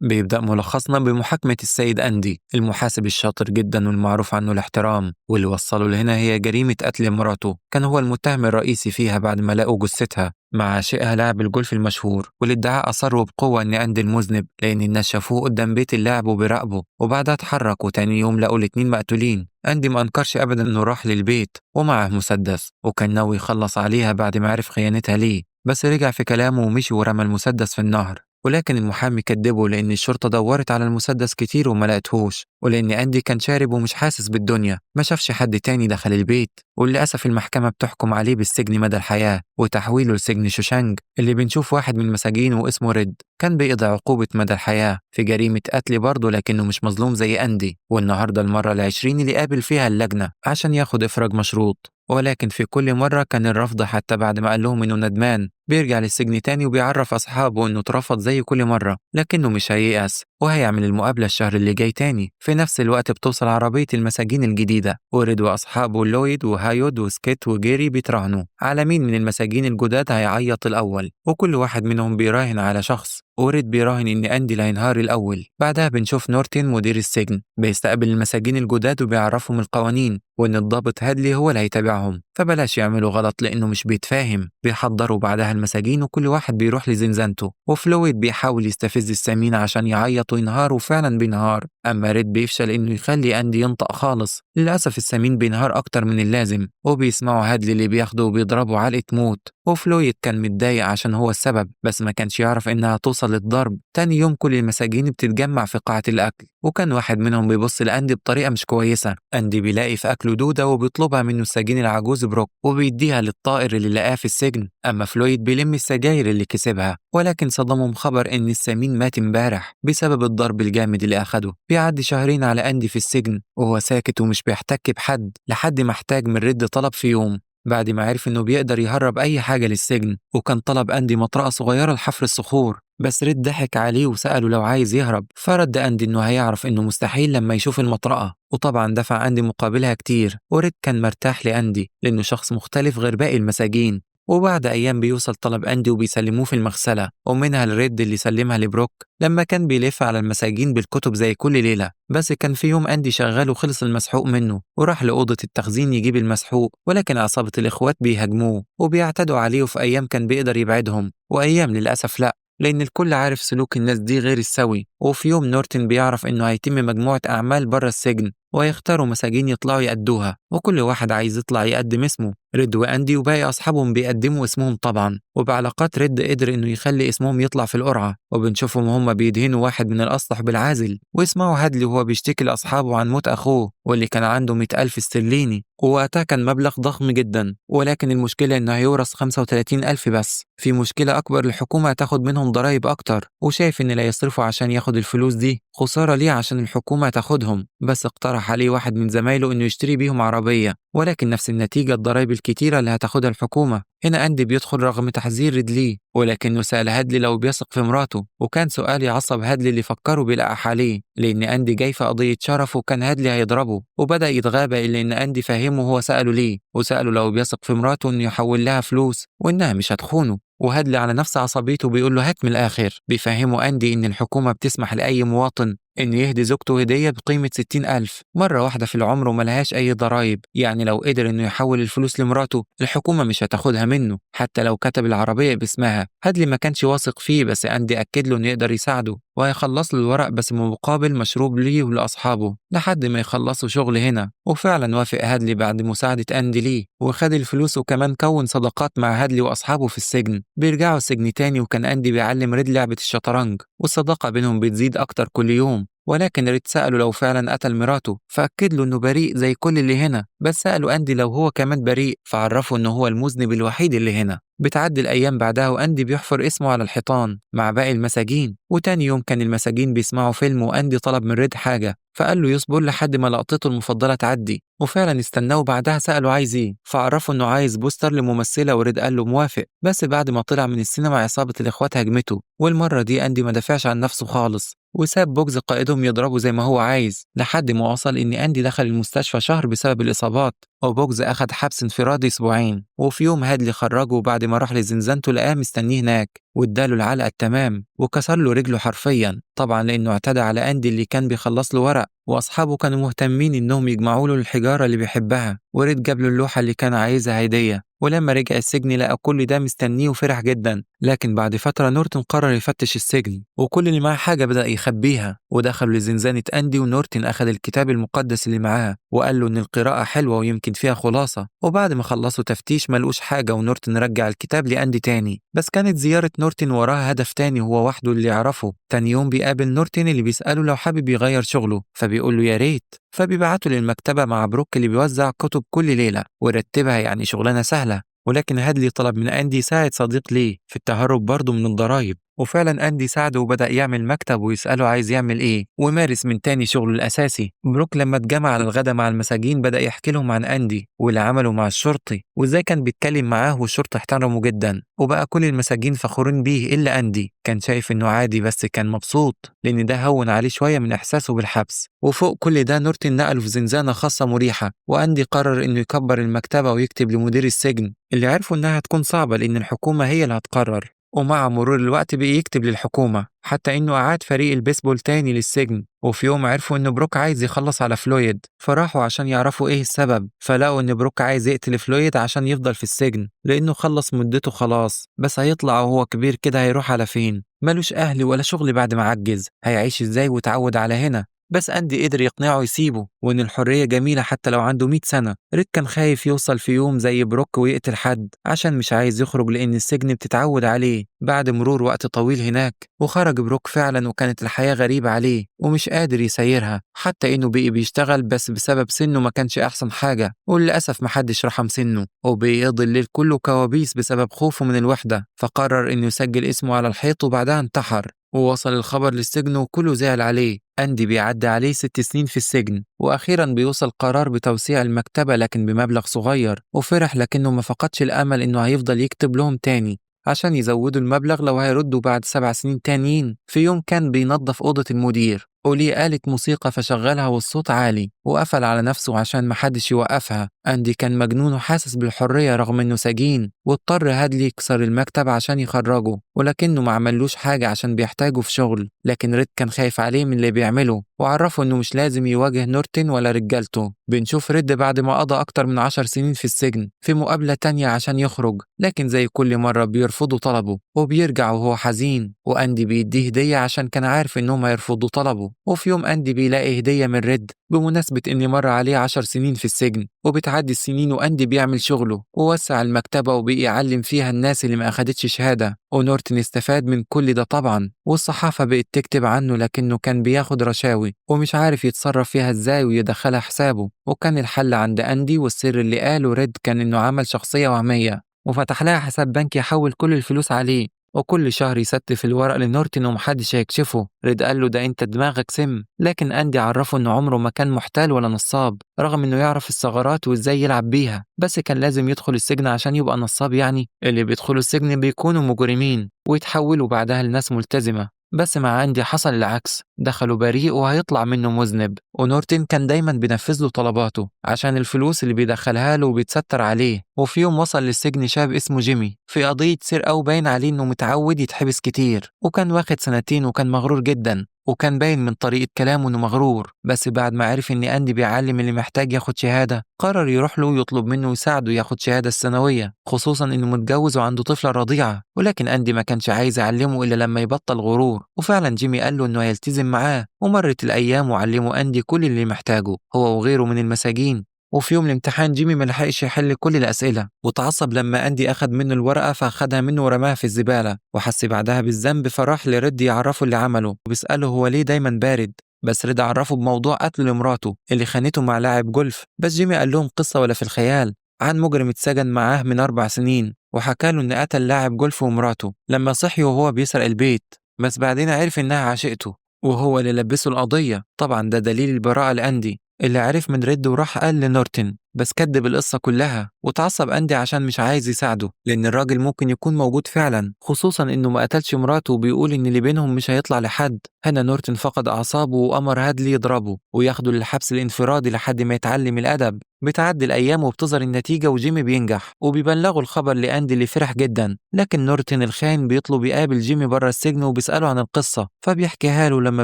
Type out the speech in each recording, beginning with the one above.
بيبدأ ملخصنا بمحاكمة السيد أندي المحاسب الشاطر جدا والمعروف عنه الاحترام، واللي وصله لهنا هي جريمة قتل مراته. كان هو المتهم الرئيسي فيها بعد ما لقوا جثتها مع عاشقها لاعب الجولف المشهور، والادعاء أصروا بقوة إن أندي المذنب لأن الناس شافوه قدام بيت اللاعب وبيراقبه، وبعدها اتحرك وتاني يوم لقوا الاتنين مقتولين. أندي ما أنكرش أبدا إنه راح للبيت ومعه مسدس وكان ناوي يخلص عليها بعد ما عرف خيانتها ليه، بس رجع في كلامه ومشي ورمى المسدس في النهر. ولكن المحامي كدبه لأن الشرطة دورت على المسدس كتير وما لقتهوش، ولأن أندي كان شارب ومش حاسس بالدنيا ما شافش حد تاني دخل البيت. وللأسف المحكمة بتحكم عليه بالسجن مدى الحياة وتحويله لسجن شوشانج، اللي بنشوف واحد من المساجين واسمه ريد كان بيقضي عقوبة مدى الحياة في جريمة قتل برضه، لكنه مش مظلوم زي أندي. والنهاردة المرة العشرين اللي قابل فيها اللجنة عشان ياخد إفراج مشروط، ولكن في كل مرة كان الرفض حتى بعد ما قال لهم إنه ندمان. بيرجع للسجن تاني وبيعرف أصحابه إنه اترفض زي كل مرة، لكنه مش هييأس وهيعمل المقابلة الشهر اللي جاي تاني. في نفس الوقت بتوصل عربية المساجين الجديدة، وريد وأصحابه لويد وهايود وسكيت وجيري بيتراهنوا على مين من المساجين الجداد هيعيط الأول، وكل واحد منهم بيراهن على شخص. وريد بيراهن إن أندي اللي هينهار الأول. بعدها بنشوف نورتن مدير السجن بيستقبل المساجين الجداد وبيعرفهم القوانين وإن الضابط هادلي هو اللي هيتابعهم، فبلاش يعملوا غلط لأنه مش بيتفاهم. بيحضروا بعدها المساجين وكل واحد بيروح لزنزانته، وفلويد بيحاول يستفز السمين عشان يعيط وينهار وفعلا بينهار. أما ريد بيفشل إنه يخلي أندي ينطق خالص. للأسف السمين بينهار أكتر من اللازم وبيسمعوا هادلي اللي بياخده وبيضربه علقة موت. وفلويد كان متضايق عشان هو السبب بس ما كانش يعرف إنها توصل للضرب. تاني يوم كل المساجين بتتجمع في قاعة الأكل، وكان واحد منهم بيبص لأندي بطريقة مش كويسة. أندي بيلاقي في أكله دودة وبيطلبها منه السجين العجوز بروك وبيديها للطائر اللي لقاه في السجن. أما فلويد بيلم السجاير اللي كسبها، ولكن صدمهم خبر إن السمين مات امبارح بسبب الضرب الجامد اللي أخده. بيعدي شهرين على أندي في السجن وهو ساكت ومش بيحتك بحد لحد ما احتاج من رد طلب في يوم بعد ما عرف إنه بيقدر يهرب أي حاجة للسجن، وكان طلب أندي مطرقة صغيرة لحفر الصخور. بس ريد ضحك عليه وسأله لو عايز يهرب، فرد أندي إنه هيعرف إنه مستحيل لما يشوف المطرقة، وطبعا دفع أندي مقابلها كتير. وريد كان مرتاح لأندي لأنه شخص مختلف غير باقي المساجين. وبعد أيام بيوصل طلب أندي وبيسلموه في المغسلة، ومنها لريد اللي سلمها لبروك لما كان بيلف على المساجين بالكتب زي كل ليلة. بس كان في يوم أندي شغال وخلص المسحوق منه وراح لأوضة التخزين يجيب المسحوق، ولكن عصابة الإخوات بيهاجموه وبيعتدوا عليه. وفي أيام كان بيقدر يبعدهم وأيام للأسف لأ، لأن الكل عارف سلوك الناس دي غير السوي. وفي يوم نورتن بيعرف إنه هيتم مجموعة أعمال برا السجن ويختاروا مساجين يطلعوا يأدوها، وكل واحد عايز يطلع يقدم اسمه. ريد وأندي وباقي أصحابهم بيقدموا اسمهم طبعا، وبعلاقات ريد قدر إنه يخلي اسمهم يطلع في القرعة. وبنشوفهم هم بيدهنوا واحد من الأسطح بالعازل، واسمعوا هادلي وهو بيشتكي لأصحابه عن موت أخوه واللي كان عنده 100,000 استرليني، ووقتها كان مبلغ ضخم جدا. ولكن المشكلة إنه هيورث 35,000 بس. في مشكلة أكبر، الحكومة هتاخد منهم ضرايب أكتر، وشايف إن لا يصرفوا عشان ياخد الفلوس دي خسارة ليه عشان الحكومة تاخدهم. بس اقترح عليه واحد من زمايله إنه يشتري بيهم عربية، ولكن نفس النتيجة الضرايب الكتيرة اللي هتاخدها الحكومة. هنا أندي بيدخل رغم تحذير ريدلي، ولكنه سأل هادلي لو بيثق في مراته، وكان سؤال يعصب هادلي اللي فكروا بيلقح عليه لأن أندي جاي في قضية شرف وكان هادلي هيضربه. وبدأ يتغابى إلا إن أندي فهمه هو سأله ليه، وسأله لو بيثق في مراته إنه يحول لها فلوس وإنها مش هتخونه. وهادلي على نفس عصبيته بيقول له هات من الآخر. بيفهمه أندي إن الحكومة بتسمح لأي مواطن إنه يهدي زوجته هدية بقيمة 60,000 مرة واحدة في العمر وملهاش أي ضرايب. يعني لو قدر إنه يحول الفلوس لمراته الحكومة مش هتاخدها منه حتى لو كتب العربية باسمها. هادلي ما كانش واثق فيه، بس أندي أكد له إنه يقدر يساعده وهيخلص له الورق بس مقابل مشروب ليه ولأصحابه لحد ما يخلصوا شغل هنا. وفعلا وافق هادلي بعد مساعدة أندي ليه وخد الفلوس، وكمان كون صداقات مع هادلي وأصحابه في السجن. بيرجعوا السجن تاني وكان أندي بيعلم ريد لعبة الشطرنج، والصداقة بينهم بتزيد أكتر كل يوم. ولكن ريد سأله لو فعلا قتل مراته، فأكد له إنه بريء زي كل اللي هنا. بس سأله أندي لو هو كمان بريء، فعرفه إنه هو المذنب الوحيد اللي هنا. بتعدي الأيام بعدها وأندي بيحفر اسمه على الحيطان مع باقي المساجين. وتاني يوم كان المساجين بيسمعوا فيلم وأندي طلب من ريد حاجة، فقال له يصبر لحد ما لقطته المفضلة تعدي، وفعلا استناه. وبعدها سأله عايز ايه، فعرفه انه عايز بوستر لممثلة، وريد قال له موافق. بس بعد ما طلع من السينما عصابة الإخوات هجمته، والمرة دي أندي ما دافعش عن نفسه خالص وساب بوجز قائدهم يضربه زي ما هو عايز لحد ما وصل إن أندي دخل المستشفى شهر بسبب الإصابات، وبوجز أخد حبس انفرادي أسبوعين. وفي يوم هادلي خرجه بعد ما راح لزنزانته لقاه مستنيه هناك، واداله العلقة التمام وكسر له رجله حرفيا، طبعا لأنه اعتدى على أندي اللي كان بيخلص له ورق. وأصحابه كانوا مهتمين إنهم يجمعوا له الحجارة اللي بيحبها، وريد جاب له اللوحة اللي كان عايزها هدية. ولما رجع السجن لقى كل ده مستنيه وفرح جدا. لكن بعد فترة نورتن قرر يفتش السجن، وكل اللي معاه حاجة بدأ يخبيها، ودخلوا لزنزانة أندي. ونورتن أخذ الكتاب المقدس اللي معاه وقال له إن القراءة حلوة ويمكن فيها خلاصة. وبعد ما خلصوا تفتيش ملقوش حاجة، ونورتن رجع الكتاب لأندي تاني. بس كانت زيارة نورتن وراها هدف تاني هو وحده اللي يعرفه. تاني يوم بيقابل نورتن اللي بيسأله لو حابب يغير شغله، فبيقول له يا ريت. فبيبعته للمكتبة مع بروك اللي بيوزع كتب كل ليلة ويرتبها، يعني شغلانة سهلة. ولكن هادلي طلب من أندي يساعد صديق ليه في التهرب برضه من الضرايب، وفعلا أندي ساعده وبدأ يعمل مكتب ويسأله عايز يعمل إيه، ومارس من تاني شغله الأساسي. بروك لما اتجمع على الغدا مع المساجين بدأ يحكي لهم عن أندي واللي عمله مع الشرطي، وإزاي كان بيتكلم معاه والشرطة احترمه جدا. وبقى كل المساجين فخورين بيه إلا أندي، كان شايف إنه عادي بس كان مبسوط لأن ده هون عليه شوية من إحساسه بالحبس. وفوق كل ده نورتن نقله في زنزانة خاصة مريحة، وأندي قرر إنه يكبر المكتبة ويكتب لمدير السجن اللي عرفوا إنها هتكون صعبة لأن الحكومة هي اللي هتقرر. ومع مرور الوقت بقي يكتب للحكومة، حتى إنه أعاد فريق البيسبول تاني للسجن. وفي يوم عرفوا إن بروك عايز يخلص على فلويد، فراحوا عشان يعرفوا إيه السبب. فلقوا إن بروك عايز يقتل فلويد عشان يفضل في السجن لأنه خلص مدته خلاص، بس هيطلع وهو كبير كده هيروح على فين؟ ملوش أهل ولا شغل بعد ما عجز، هيعيش إزاي وتعود على هنا؟ بس أندي قدر يقنعه يسيبه وإن الحرية جميلة حتى لو عنده 100 سنة. ريد كان خايف يوصل في يوم زي بروك ويقتل حد عشان مش عايز يخرج لأن السجن بتتعود عليه بعد مرور وقت طويل هناك. وخرج بروك فعلا، وكانت الحياة غريبة عليه ومش قادر يسيرها، حتى إنه بقي بيشتغل بس بسبب سنه ما كانش أحسن حاجة، وللأسف محدش رحم سنه، وبيقضي الليل كله كوابيس بسبب خوفه من الوحدة. فقرر إنه يسجل اسمه على الحيط وبعدها انتحر. ووصل الخبر للسجن وكله زعل عليه. أندي بيعدي عليه 6 سنين في السجن، وأخيرا بيوصل قرار بتوسيع المكتبة لكن بمبلغ صغير. وفرح لكنه ما فقدش الأمل إنه هيفضل يكتب لهم تاني عشان يزودوا المبلغ لو هيردوا بعد 7 سنين تانيين. في يوم كان بينظف أوضة المدير وليه آلة موسيقى فشغلها والصوت عالي، وقفل على نفسه عشان محدش يوقفها. أندي كان مجنون وحاسس بالحرية رغم إنه سجين، واضطر هادلي يكسر المكتب عشان يخرجه، ولكنه ما عملوش حاجة عشان بيحتاجه في شغل. لكن ريد كان خايف عليه من اللي بيعمله وعرفه إنه مش لازم يواجه نورتن ولا رجالته. بنشوف ريد بعد ما قضى أكتر من 10 سنين في السجن في مقابلة تانية عشان يخرج، لكن زي كل مرة بيرفضوا طلبه وبيرجع وهو حزين. وأندي بيديه هدية عشان كان عارف إنهم هيرفضوا طلبه. وفي يوم أندي بيلاقي هدية من ريد بمناسبة إن مر عليه 10 سنين في السجن، وبتعدي السنين وأندي بيعمل شغله ووسع المكتبة وبقي يعلم فيها الناس اللي ما أخدتش شهادة. ونورتن استفاد من كل ده طبعا، والصحافة بقت تكتب عنه لكنه كان بياخد رشاوي ومش عارف يتصرف فيها إزاي ويدخلها حسابه. وكان الحل عند أندي، والسر اللي قاله ريد كان إنه عمل شخصية وهمية وفتح لها حساب بنكي يحول كل الفلوس عليه، وكل شهر يستف الورق لنورتن ومحدش هيكشفه. ريد قال له ده انت دماغك سم، لكن أندي عرفه انه عمره ما كان محتال ولا نصاب رغم انه يعرف الثغرات وازاي يلعب بيها. بس كان لازم يدخل السجن عشان يبقى نصاب؟ يعني اللي بيدخلوا السجن بيكونوا مجرمين ويتحولوا بعدها لناس ملتزمة. بس مع أندي حصل العكس، دخلوا بريء وهيطلع منه مذنب، ونورتن كان دايما بينفذ له طلباته عشان الفلوس اللي بيدخلها له وبيتستر عليه. وفي يوم وصل للسجن شاب اسمه جيمي في قضية سرقة، وباين عليه إنه متعود يتحبس كتير، وكان واخد 2 سنين وكان مغرور جدا، وكان باين من طريقة كلامه إنه مغرور. بس بعد ما عرف إن أندي بيعلم اللي محتاج ياخد شهادة قرر يروح له ويطلب منه يساعده ياخد شهادة الثانوية، خصوصا إنه متجوز وعنده طفلة رضيعة. ولكن أندي ما كانش عايز يعلمه إلا لما يبطل غرور، وفعلا جيمي قال له إنه هيلتزم معاه. ومرت الأيام وعلمه أندي كل اللي محتاجه هو وغيره من المساجين. وفي يوم الامتحان جيمي ملحقش يحل كل الأسئلة، وتعصب لما أندي أخد منه الورقة فأخدها منه ورماها في الزبالة، وحس بعدها بالذنب فراح لريد يعرفه اللي عمله وبيسأله هو ليه دايما بارد. بس ريد عرفه بموضوع قتل لمراته اللي خانته مع لاعب جولف. بس جيمي قال لهم قصة ولا في الخيال عن مجرم اتسجن معاه من 4 سنين وحكى له إن قتل لاعب جولف ومراته لما صحي وهو بيسرق البيت، بس بعدين عرف إنها عشقته وهو اللي لبسه القضية. طبعا ده دليل البراءة لأندي اللي عرف من ريد وراح قال لنورتن بس كدب القصة كلها، واتعصب أندي عشان مش عايز يساعده لأن الراجل ممكن يكون موجود فعلا، خصوصا إنه ما قتلش مراته وبيقول إن اللي بينهم مش هيطلع لحد. هنا نورتن فقد أعصابه وأمر هادلي يضربه وياخده للحبس الانفرادي لحد ما يتعلم الأدب. بتعدي الأيام وبتظهر النتيجة وجيمي بينجح وبيبلغوا الخبر لأندي اللي فرح جدا، لكن نورتن الخاين بيطلب يقابل جيمي بره السجن وبيسأله عن القصة، فبيحكيها له. لما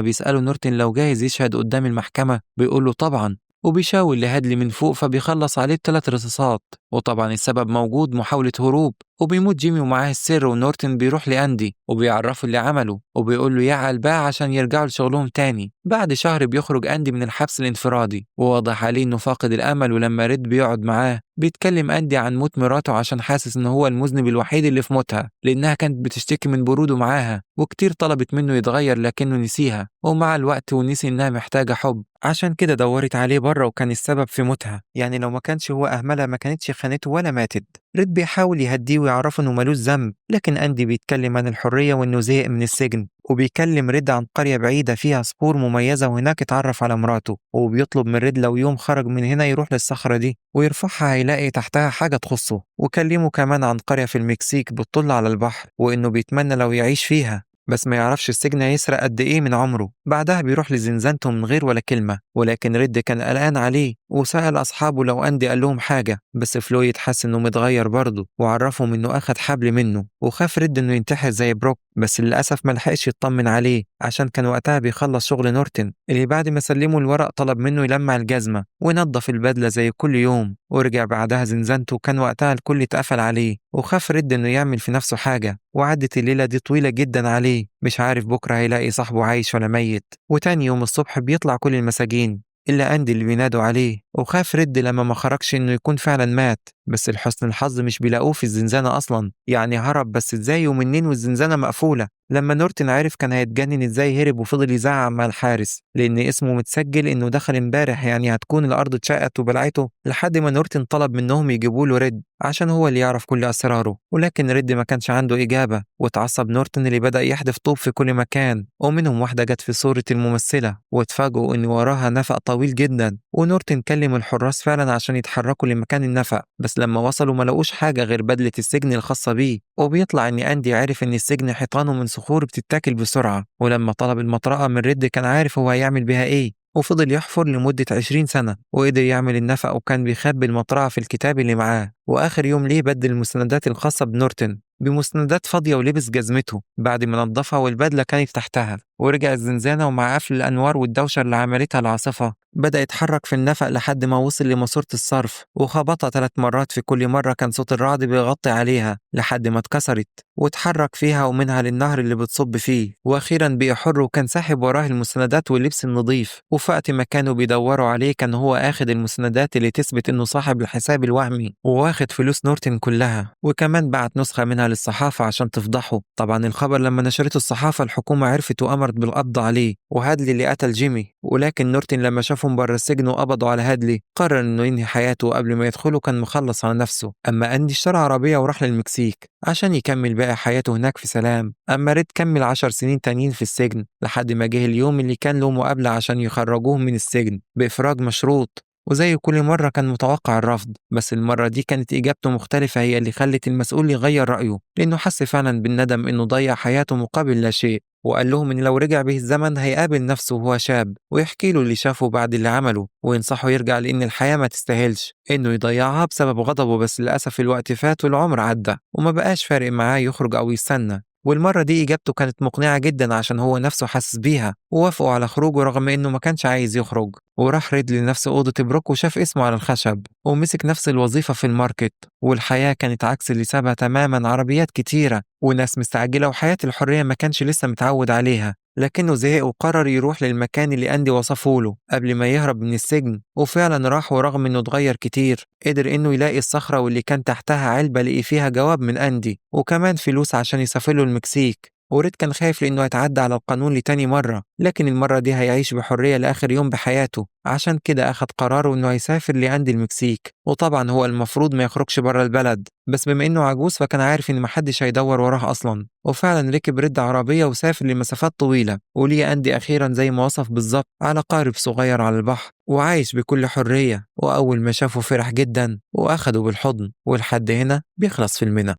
بيسأله نورتن لو جاهز يشهد قدام المحكمة بيقول له طبعا، وبيشاور لهادلي من فوق فبيخلص عليه ب3 رصاصات. وطبعا السبب موجود، محاولة هروب. وبيموت جيمي ومعاه السر، ونورتن بيروح لأندي وبيعرفه اللي عمله وبيقول له يعقل بقى عشان يرجعوا لشغلهم تاني. بعد شهر بيخرج أندي من الحبس الانفرادي وواضح عليه إنه فاقد الأمل، ولما ريد بيقعد معاه بيتكلم أندي عن موت مراته عشان حاسس إن هو المذنب الوحيد اللي في موتها، لأنها كانت بتشتكي من بروده معاها وكتير طلبت منه يتغير لكنه نسيها، ومع الوقت ونسي إنها محتاجة حب، عشان كده دورت عليه بره وكان السبب في موتها. يعني لو ما كانش هو أهملها ما كانتش خانته ولا ماتت. ريد بيحاول يهديه ويعرفه إنه ملوش ذنب، لكن أندي بيتكلم عن الحرية وإنه زهق من السجن، وبيكلم ريد عن قرية بعيدة فيها صخور مميزة وهناك اتعرف على مراته، وبيطلب من ريد لو يوم خرج من هنا يروح للصخرة دي ويرفعها هيلاقي تحتها حاجة تخصه. وكلمه كمان عن قرية في المكسيك بتطل على البحر وإنه بيتمنى لو يعيش فيها، بس ما يعرفش السجن هيسرق قد إيه من عمره. بعدها بيروح لزنزانته من غير ولا كلمة، ولكن ريد كان قلقان عليه وسأل أصحابه لو أندي قال لهم حاجة، بس فلويد حس إنه متغير برضه وعرفهم إنه أخد حبل منه. وخاف ريد إنه ينتحر زي بروك، بس للأسف ملحقش يطمن عليه عشان كان وقتها بيخلص شغل نورتن اللي بعد ما سلمه الورق طلب منه يلمع الجزمة وينظف البدلة زي كل يوم. ورجع بعدها زنزانته، كان وقتها الكل اتقفل عليه وخاف ريد إنه يعمل في نفسه حاجة. وعدت الليلة دي طويلة جدا عليه، مش عارف بكرة هيلاقي صاحبه عايش ولا ميت. وتاني يوم الصبح بيطلع كل المساجين إلا أندي اللي بينادوا عليه، وخاف ريد لما ما خرجش إنه يكون فعلا مات. بس لحسن الحظ مش بيلاقوه في الزنزانة أصلا، يعني هرب بس إزاي ومنين والزنزانة مقفولة. لما نورتن عرف كان هيتجنن إزاي هرب، وفضل يزعق مع الحارس لأن اسمه متسجل إنه دخل امبارح، يعني هتكون الأرض اتشقت وبلعته، لحد ما نورتن طلب منهم يجيبوا له ريد عشان هو اللي يعرف كل أسراره. ولكن ريد ما كانش عنده إجابة، واتعصب نورتن اللي بدأ يحدف طوب في كل مكان، ومنهم واحدة جت في صورة الممثلة واتفاجئوا إن وراها نفق طويل جدا. ونورتن كلم الحراس فعلا عشان يتحركوا لمكان النفق، بس لما وصلوا ما لقوش حاجة غير بدلة السجن الخاصة بيه. وبيطلع إن أندي عرف إن السجن حيطانه من صخور بتتاكل بسرعة، ولما طلب المطرقة من ريد كان عارف هو هيعمل بيها إيه، وفضل يحفر لمدة 20 سنة وقدر يعمل النفق، وكان بيخبي المطرقة في الكتاب اللي معاه. وآخر يوم ليه بدل المستندات الخاصة بنورتن بمستندات فاضية ولبس جزمته بعد ما نظفها والبدلة كانت تحتها. ورجع الزنزانة ومع قفل الأنوار والدوشة اللي عملتها العاصفة بدأ يتحرك في النفق لحد ما وصل لماسورة الصرف وخبطها 3 مرات، في كل مرة كان صوت الرعد بيغطي عليها لحد ما اتكسرت واتحرك فيها ومنها للنهر اللي بتصب فيه. وأخيرا بقي حر وكان ساحب وراه المستندات واللبس النظيف. وفي وقت ما كانوا بيدوروا عليه كان هو آخد المستندات اللي تثبت إنه صاحب الحساب الوهمي وواخد فلوس نورتن كلها، وكمان بعت نسخة منها للصحافة عشان تفضحه. طبعا الخبر لما نشرته الصحافة الحكومة عرفت وأمرت بالقبض عليه وهادلي اللي قتل جيمي. ولكن نورتن لما شافهم بره السجن وقبضوا على هادلي قرر إنه ينهي حياته، وقبل ما يدخله كان مخلص على نفسه. أما أندي اشترى عربية وراح للمكسيك عشان يكمل باقي حياته هناك في سلام. أما ريد كمل 10 سنين تانيين في السجن لحد ما جه اليوم اللي كان له مقابلة عشان يخرجوه من السجن بإفراج مشروط. وزي كل مرة كان متوقع الرفض، بس المرة دي كانت إجابته مختلفة هي اللي خلت المسؤول يغير رأيه، لأنه حس فعلا بالندم إنه ضيع حياته مقابل لا شيء. وقال لهم إن لو رجع به الزمن هيقابل نفسه وهو شاب ويحكي له اللي شافه بعد اللي عمله، وينصحه يرجع لأن الحياة ما تستاهلش إنه يضيعها بسبب غضبه. بس للأسف الوقت فات والعمر عدى وما بقاش فارق معاه يخرج أو يستنى. والمرة دي إجابته كانت مقنعة جدا عشان هو نفسه حاسس بيها، ووافقوا على خروجه رغم إنه ما كانش عايز يخرج. وراح ريد لنفس أوضة بروك وشاف اسمه على الخشب ومسك نفس الوظيفة في الماركت. والحياة كانت عكس اللي سابها تماما، عربيات كتيرة وناس مستعجلة وحياة الحرية ما كانش لسه متعود عليها. لكنه زهق وقرر يروح للمكان اللي أندي وصفه له قبل ما يهرب من السجن. وفعلا راح، ورغم إنه اتغير كتير قدر إنه يلاقي الصخرة واللي كان تحتها علبة لقي فيها جواب من أندي وكمان فلوس عشان يسافر له المكسيك. وريد كان خايف لأنه يتعدى على القانون لتاني مرة، لكن المرة دي هيعيش بحرية لآخر يوم بحياته. عشان كده أخد قراره إنه هيسافر لأندي المكسيك، وطبعا هو المفروض ما يخرجش بره البلد، بس بما إنه عجوز فكان عارف إن محدش هيدور وراه أصلا. وفعلا ركب ريد عربية وسافر لمسافات طويلة، وليه أندي أخيرا زي ما وصف بالظبط على قارب صغير على البحر، وعايش بكل حرية. وأول ما شافه فرح جدا وأخده بالحضن. ولحد هنا بيخلص فيلمنا.